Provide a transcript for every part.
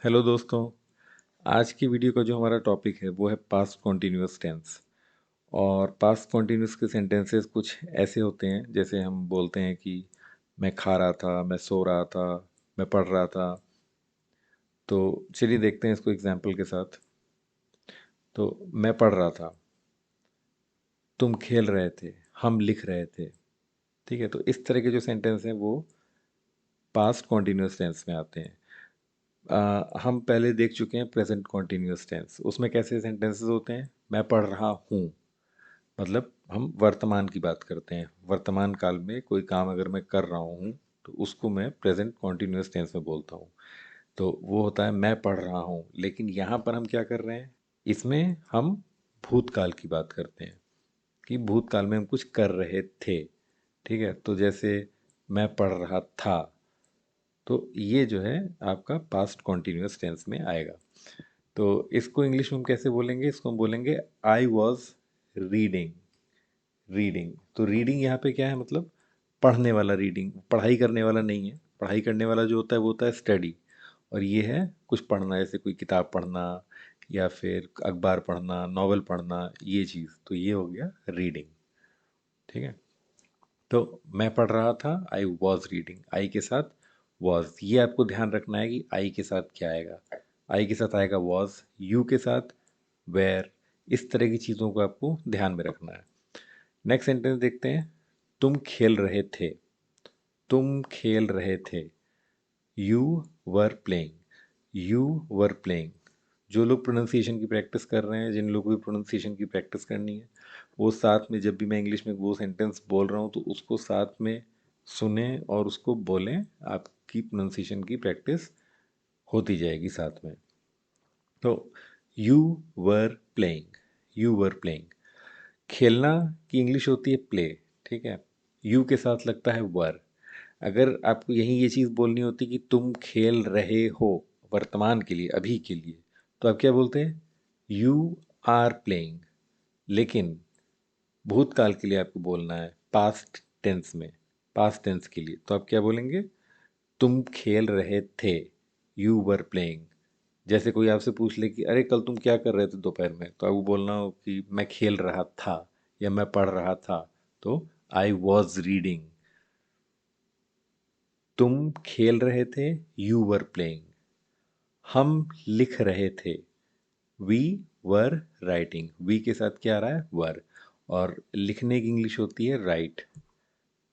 Hello दोस्तों। आज की वीडियो का जो हमारा टॉपिक है वो है पास्ट कॉन्टिन्यूअस टेंस। और पास्ट कॉन्टिन्यूअस के सेंटेंसेस कुछ ऐसे होते हैं, जैसे हम बोलते हैं कि मैं खा रहा था, मैं सो रहा था, मैं पढ़ रहा था। तो चलिए देखते हैं इसको एग्जाम्पल के साथ। तो मैं पढ़ रहा था, तुम खेल रहे थे, हम लिख रहे थे। ठीक है, तो इस तरह के जो सेंटेंस हैं वो पास्ट कॉन्टिन्यूअस टेंस में आते हैं। हम पहले देख चुके हैं प्रेजेंट कॉन्टिन्यूअस टेंस। उसमें कैसे सेंटेंसेस होते हैं? मैं पढ़ रहा हूँ, मतलब हम वर्तमान की बात करते हैं। वर्तमान काल में कोई काम अगर मैं कर रहा हूँ तो उसको मैं प्रेजेंट कॉन्टिन्यूअस टेंस में बोलता हूँ। तो वो होता है मैं पढ़ रहा हूँ। लेकिन यहाँ पर हम क्या कर रहे हैं? इसमें हम भूतकाल की बात करते हैं कि भूतकाल में हम कुछ कर रहे थे। ठीक है, तो जैसे मैं पढ़ रहा था, तो ये जो है आपका पास्ट कॉन्टिन्यूअस टेंस में आएगा। तो इसको इंग्लिश में हम कैसे बोलेंगे? इसको हम बोलेंगे आई वॉज रीडिंग। रीडिंग, तो रीडिंग यहाँ पे क्या है? मतलब पढ़ने वाला रीडिंग, पढ़ाई करने वाला नहीं है। पढ़ाई करने वाला जो होता है वो होता है स्टडी। और ये है कुछ पढ़ना, जैसे कोई किताब पढ़ना या फिर अखबार पढ़ना, नॉवल पढ़ना, ये चीज़। तो ये हो गया रीडिंग। ठीक है, तो मैं पढ़ रहा था, आई वॉज रीडिंग। आई के साथ वॉज, ये आपको ध्यान रखना है कि आई के साथ क्या आएगा। आई के साथ आएगा वॉज, यू के साथ वेयर। इस तरह की चीज़ों को आपको ध्यान में रखना है। नेक्स्ट सेंटेंस देखते हैं। तुम खेल रहे थे, तुम खेल रहे थे। You were playing, you were playing. जो लोग प्रोनाउंसिएशन की प्रैक्टिस कर रहे हैं, जिन लोगों को भी प्रोनाउंसिएशन की प्रैक्टिस करनी है, वो साथ में जब भी मैं इंग्लिश में वो सेंटेंस बोल रहा हूँ तो उसको साथ में सुने और उसको बोलें। आपकी प्रोनाउंसिएशन की प्रैक्टिस होती जाएगी साथ में। तो you were playing, you were playing. खेलना की इंग्लिश होती है प्ले। ठीक है, यू के साथ लगता है वर। अगर आपको यही ये चीज़ बोलनी होती कि तुम खेल रहे हो, वर्तमान के लिए, अभी के लिए, तो आप क्या बोलते हैं? You are playing. लेकिन भूतकाल के लिए आपको बोलना है पास्ट टेंस में, पास्ट टेंस के लिए, तो आप क्या बोलेंगे? तुम खेल रहे थे, यू वर प्लेइंग। जैसे कोई आपसे पूछ ले कि अरे कल तुम क्या कर रहे थे दोपहर में, तो आपको बोलना हो कि मैं खेल रहा था या मैं पढ़ रहा था। तो आई वॉज रीडिंग। तुम खेल रहे थे, यू वर प्लेइंग। हम लिख रहे थे, वी वर राइटिंग। वी के साथ क्या आ रहा है? वर। और लिखने की इंग्लिश होती है राइट,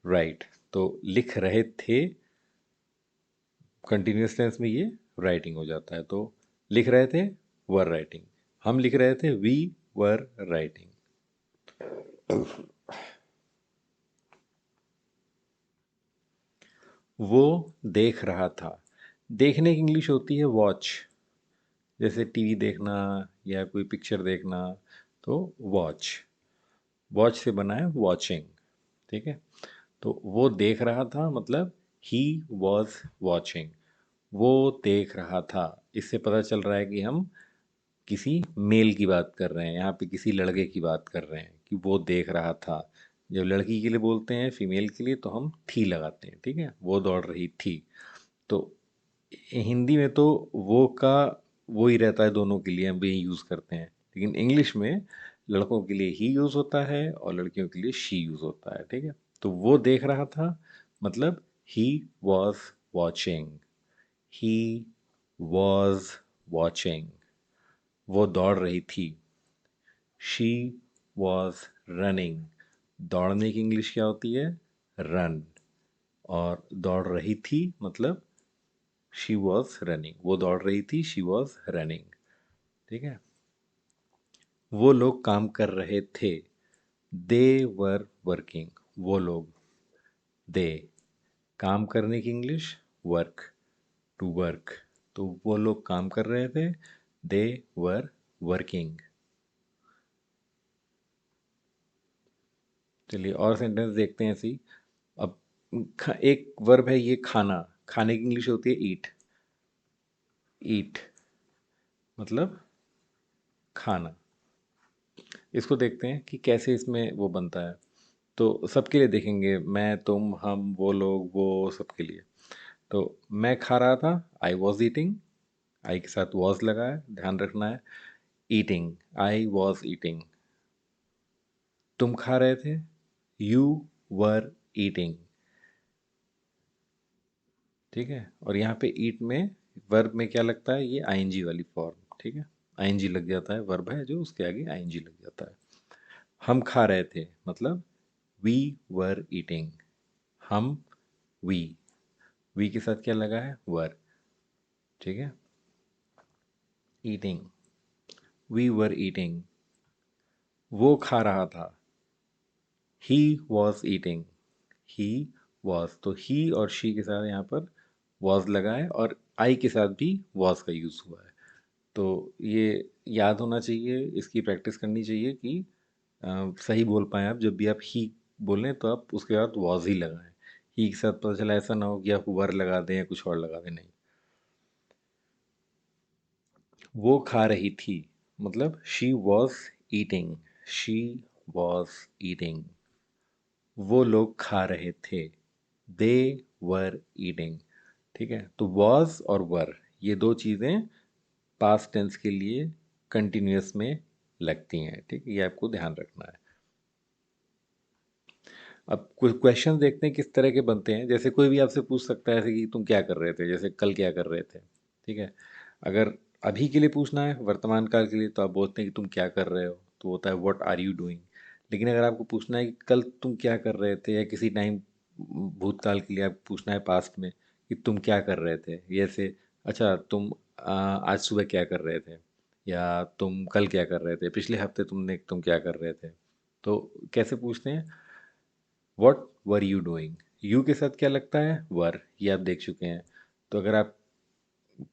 राइट। तो लिख रहे थे, कंटिन्यूस टेंस में ये राइटिंग हो जाता है। तो लिख रहे थे, वर राइटिंग। हम लिख रहे थे, वी वर राइटिंग। वो देख रहा था। देखने की इंग्लिश होती है वॉच। जैसे टीवी देखना या कोई पिक्चर देखना, तो वॉच। वॉच से बना है वॉचिंग। ठीक है, तो वो देख रहा था मतलब ही वॉज वॉचिंग। वो देख रहा था, इससे पता चल रहा है कि हम किसी मेल की बात कर रहे हैं, यहाँ पे किसी लड़के की बात कर रहे हैं कि वो देख रहा था। जब लड़की के लिए बोलते हैं, फीमेल के लिए, तो हम थी लगाते हैं। ठीक है, वो दौड़ रही थी। तो हिंदी में तो वो का वो ही रहता है, दोनों के लिए हम भी यूज़ करते हैं। लेकिन इंग्लिश में लड़कों के लिए ही यूज़ होता है और लड़कियों के लिए शी यूज़ होता है। ठीक है, तो वो देख रहा था मतलब he was watching, he was watching. वो दौड़ रही थी, शी वॉज रनिंग। दौड़ने की इंग्लिश क्या होती है? रन। और दौड़ रही थी मतलब शी वॉज रनिंग। वो दौड़ रही थी, शी वॉज रनिंग। ठीक है, वो लोग काम कर रहे थे, दे वर वर्किंग। वो लोग, दे। काम करने की इंग्लिश वर्क, टू वर्क। तो वो लोग काम कर रहे थे, दे वर वर्किंग। चलिए और सेंटेंस देखते हैं ऐसे ही। अब एक वर्ब है ये खाना। खाने की इंग्लिश होती है ईट। ईट मतलब खाना। इसको देखते हैं कि कैसे इसमें वो बनता है। तो सबके लिए देखेंगे, मैं, तुम, हम, वो लोग, वो, सबके लिए। तो मैं खा रहा था, आई वॉज ईटिंग। आई के साथ वॉज लगा है, ध्यान रखना है। Eating, I was eating. तुम खा रहे थे, यू वर ईटिंग। ठीक है, और यहाँ पे ईट में वर्ब में क्या लगता है, ये आईएनजी वाली फॉर्म। ठीक है, आईएनजी लग जाता है, वर्ब है जो उसके आगे आईएनजी लग जाता है। हम खा रहे थे मतलब वी वर ईटिंग। हम, वी के साथ क्या लगा है, वर। ठीक है, ईटिंग, वी वर ईटिंग। वो खा रहा था, he was eating. He was, तो ही और शी के साथ यहाँ पर वॉज लगा है, और आई के साथ भी वॉज का यूज़ हुआ है। तो ये याद होना चाहिए, इसकी प्रैक्टिस करनी चाहिए कि सही बोल पाएँ आप। जब भी आप ही बोलें तो आप उसके बाद वॉज ही लगाएं। ही के साथ पता चला ऐसा ना हो कि आप वर लगा दें या कुछ और लगा दें, नहीं। वो खा रही थी मतलब she was eating. She was eating. वो लोग खा रहे थे, दे वर ईटिंग। ठीक है, तो वॉज और वर, ये दो चीज़ें पास्ट टेंस के लिए कंटिन्यूअस में लगती हैं। ठीक है, ये आपको ध्यान रखना है। अब कुछ क्वेश्चन देखते हैं किस तरह के बनते हैं। जैसे कोई भी आपसे पूछ सकता है ऐसे कि तुम क्या कर रहे थे, जैसे कल क्या कर रहे थे। ठीक है, अगर अभी के लिए पूछना है, वर्तमान काल के लिए, तो आप बोलते हैं कि तुम क्या कर रहे हो, तो होता है व्हाट आर यू डूइंग। लेकिन अगर आपको पूछना है कि कल तुम क्या कर रहे थे, या किसी टाइम भूतकाल के लिए आप पूछना है पास्ट में कि तुम क्या कर रहे थे, जैसे अच्छा तुम आज सुबह क्या कर रहे थे, या तुम कल क्या कर रहे थे, पिछले हफ्ते तुम क्या कर रहे थे। तो कैसे पूछते हैं, what were you doing. You के साथ क्या लगता है, वर, ये आप देख चुके हैं। तो अगर आप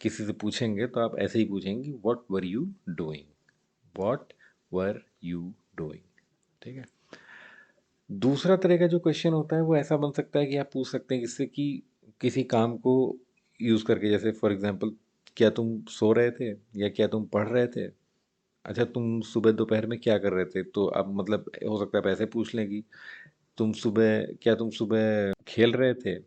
किसी से पूछेंगे तो आप ऐसे ही पूछेंगे, what were you doing. What were you doing. ठीक है, दूसरा तरह का जो क्वेश्चन होता है वो ऐसा बन सकता है कि आप पूछ सकते हैं किससे कि किसी काम को यूज़ करके, जैसे फॉर एग्जांपल, क्या तुम सो रहे थे या क्या तुम पढ़ रहे थे। अच्छा, तुम सुबह दोपहर में क्या कर रहे थे, तो अब मतलब हो सकता है आप ऐसे पूछ लें कि तुम सुबह खेल रहे थे।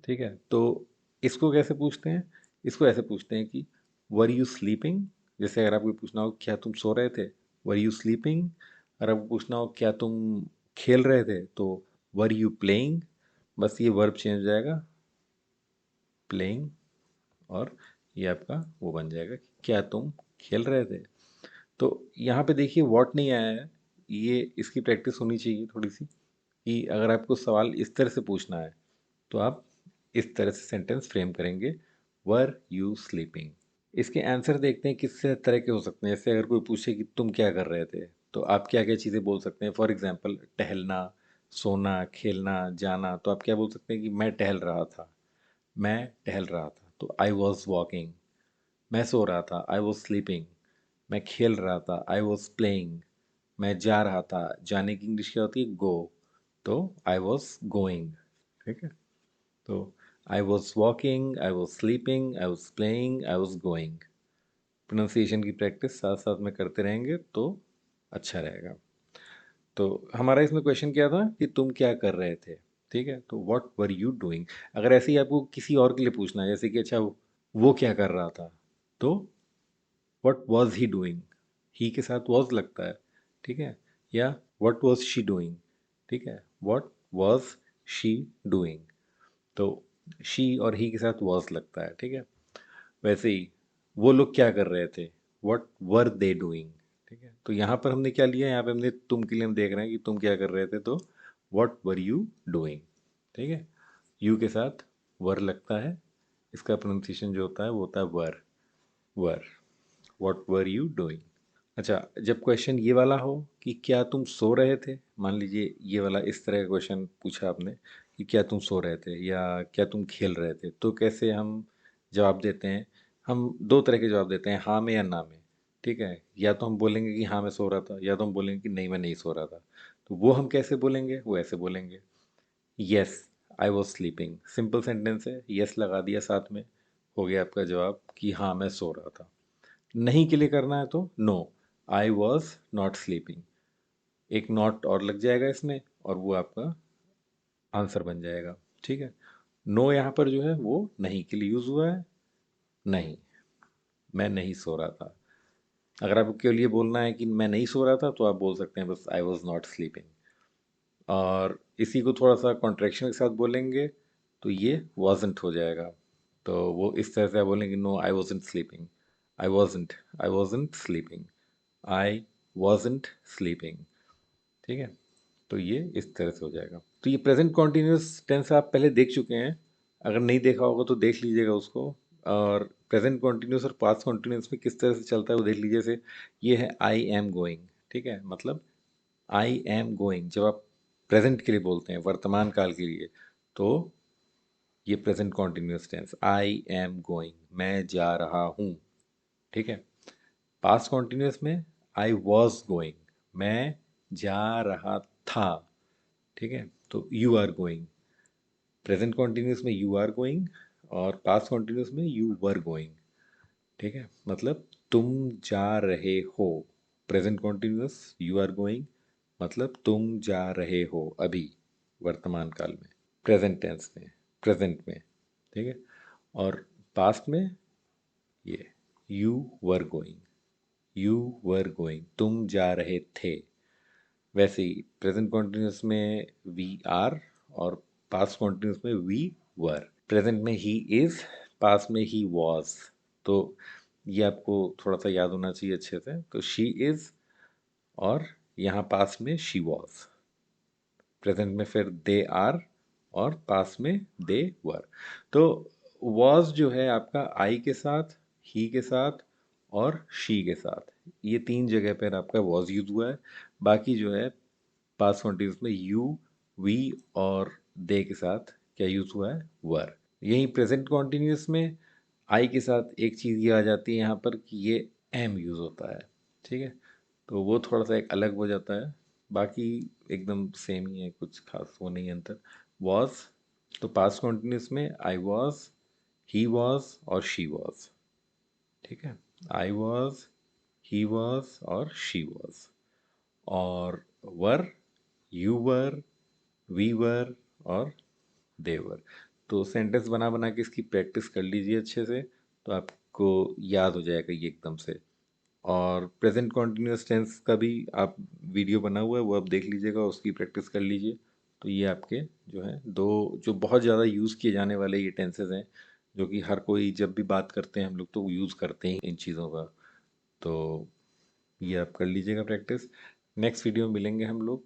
ठीक है, तो इसको कैसे पूछते हैं, इसको ऐसे पूछते हैं कि वर यू स्लीपिंग। जैसे अगर आपको पूछना हो क्या तुम सो रहे थे, वर यू स्लीपिंग। अगर आपको पूछना हो क्या तुम खेल रहे थे, तो वर यू प्लेइंग। बस ये वर्ब चेंज हो जाएगा, प्लेइंग, और ये आपका वो बन जाएगा कि क्या तुम खेल रहे थे। तो यहाँ पे देखिए व्हाट नहीं आया है, ये इसकी प्रैक्टिस होनी चाहिए थोड़ी सी, कि अगर आपको सवाल इस तरह से पूछना है तो आप इस तरह से सेंटेंस फ्रेम करेंगे, वर यू स्लीपिंग। इसके आंसर देखते हैं किस तरह के हो सकते हैं। जैसे अगर कोई पूछे कि तुम क्या कर रहे थे, तो आप क्या क्या चीज़ें बोल सकते हैं। फॉर एग्जांपल, टहलना, सोना, खेलना, जाना, तो आप क्या बोल सकते हैं कि मैं टहल रहा था। मैं टहल रहा था तो आई वॉज वॉकिंग। मैं सो रहा था, आई वॉज स्लीपिंग। मैं खेल रहा था, आई वॉज प्लेइंग। मैं जा रहा था, जाने की इंग्लिश क्या होती है, गो, तो आई वॉज गोइंग। ठीक है, तो I was walking, I was sleeping, I was playing, I was going. Pronunciation की प्रैक्टिस साथ साथ में करते रहेंगे तो अच्छा रहेगा। तो हमारा इसमें क्वेश्चन क्या था कि तुम क्या कर रहे थे। ठीक है, तो व्हाट वर यू डूइंग। अगर ऐसे ही आपको किसी और के लिए पूछना है, जैसे कि अच्छा वो क्या कर रहा था, तो व्हाट वाज ही डूइंग। ही के साथ वाज लगता है। ठीक है, या व्हाट वाज शी डूइंग। ठीक है, व्हाट वाज शी डूइंग, तो शी और ही के साथ वाज लगता है। ठीक है, वैसे ही वो लोग क्या कर रहे थे, व्हाट वर दे डूइंग। ठीक है, तो यहाँ पर हमने क्या लिया, यहाँ पे हमने तुम के लिए हम देख रहे हैं कि तुम क्या कर रहे थे, तो व्हाट वर यू डूइंग। ठीक है, यू के साथ वर लगता है, इसका प्रोनाउंसिएशन जो होता है वो होता है वर। वर, व्हाट वर यू डूइंग। अच्छा, जब क्वेश्चन ये वाला हो कि क्या तुम सो रहे थे, मान लीजिए ये वाला इस तरह का क्वेश्चन पूछा आपने कि क्या तुम सो रहे थे या क्या तुम खेल रहे थे, तो कैसे हम जवाब देते हैं। हम दो तरह के जवाब देते हैं, हाँ में या ना में। ठीक है, या तो हम बोलेंगे कि हाँ मैं सो रहा था, या तो हम बोलेंगे कि नहीं मैं नहीं सो रहा था। तो वो हम कैसे बोलेंगे, वो ऐसे बोलेंगे, yes I was sleeping. Simple sentence है, यस लगा दिया साथ में, हो गया आपका जवाब कि हाँ मैं सो रहा था। नहीं के लिए करना है तो no, I was not sleeping. एक नॉट और लग जाएगा इसमें, और वो आपका आंसर बन जाएगा। ठीक है, नो यहाँ पर जो है वो नहीं के लिए यूज हुआ है, नहीं। मैं नहीं सो रहा था। अगर आपको केवल ये बोलना है कि मैं नहीं सो रहा था तो आप बोल सकते हैं बस आई वॉज नॉट स्लीपिंग। और इसी को थोड़ा सा कॉन्ट्रैक्शन के साथ बोलेंगे तो ये wasn't हो जाएगा। तो वो इस तरह से आप बोलेंगे no I wasn't sleeping, I wasn't sleeping, I wasn't sleeping. ठीक है, तो ये इस तरह से हो जाएगा। तो ये प्रेजेंट कॉन्टिन्यूस टेंस आप पहले देख चुके हैं, अगर नहीं देखा होगा तो देख लीजिएगा उसको। और प्रेजेंट कॉन्टिन्यूस और पास्ट कॉन्टिन्यूस में किस तरह से चलता है वो देख लीजिए। जैसे ये है आई एम गोइंग, ठीक है, मतलब आई एम गोइंग जब आप प्रेजेंट के लिए बोलते हैं, वर्तमान काल के लिए, तो ये present continuous tense I am going, मैं जा रहा हूँ। ठीक है, पास्ट कॉन्टिन्यूस में आई वॉज गोइंग, मैं जा रहा था। ठीक है, तो you are going. Present continuous में यू आर गोइंग और पास्ट कॉन्टिन्यूस में यू वर गोइंग। ठीक है, मतलब तुम जा रहे हो। Present continuous you are going, मतलब तुम जा रहे हो अभी, वर्तमान काल में, प्रेजेंट टेंस में, प्रेजेंट में। ठीक है, और पास्ट में ये you were going, you were going, तुम जा रहे थे। वैसे ही प्रेजेंट कॉन्टिन्यूस में वी आर और पास्ट कॉन्टिन्यूस में वी वर। प्रेजेंट में ही इज, पास्ट में ही वॉज। तो ये आपको थोड़ा सा याद होना चाहिए अच्छे से। तो शी इज और यहाँ पास्ट में शी वॉज, प्रेजेंट में फिर दे आर और पास्ट में दे वर। तो वॉज जो है आपका आई के साथ, ही के साथ और शी के साथ, ये तीन जगह पर आपका वॉज यूज हुआ है। बाकी जो है पास्ट कॉन्टिन्यूस में यू, वी और दे के साथ क्या यूज हुआ है, वर। यही प्रेजेंट कॉन्टिन्यूस में आई के साथ एक चीज़ ये आ जाती है यहाँ पर कि ये एम यूज़ होता है। ठीक है, तो वो थोड़ा सा एक अलग हो जाता है, बाकी एकदम सेम ही है, कुछ खास वो नहीं है अंतर। वॉज, तो पास्ट कॉन्टिन्यूस में आई वॉज, ही वॉज और शी वॉज। ठीक है, आई वॉज, ही वॉज और शी वॉज। और वर, यू वर, वी वर और देवर। तो सेंटेंस बना बना के इसकी प्रैक्टिस कर लीजिए अच्छे से, तो आपको याद हो जाएगा ये एकदम से। और प्रेजेंट कॉन्टिन्यूस टेंस का भी आप वीडियो बना हुआ है, वो आप देख लीजिएगा, उसकी प्रैक्टिस कर लीजिए। तो ये आपके जो है दो जो बहुत ज़्यादा यूज़ किए जाने वाले ये टेंसेज हैं, जो कि हर कोई जब भी बात करते हैं हम लोग तो यूज़ करते हैं इन चीज़ों का। तो ये आप कर लीजिएगा प्रैक्टिस। नेक्स्ट वीडियो में मिलेंगे हम लोग,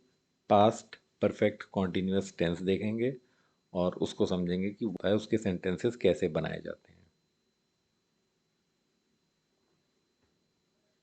पास्ट परफेक्ट कॉन्टिन्यूस टेंस देखेंगे और उसको समझेंगे कि उसके सेंटेंसेस कैसे बनाए जाते हैं।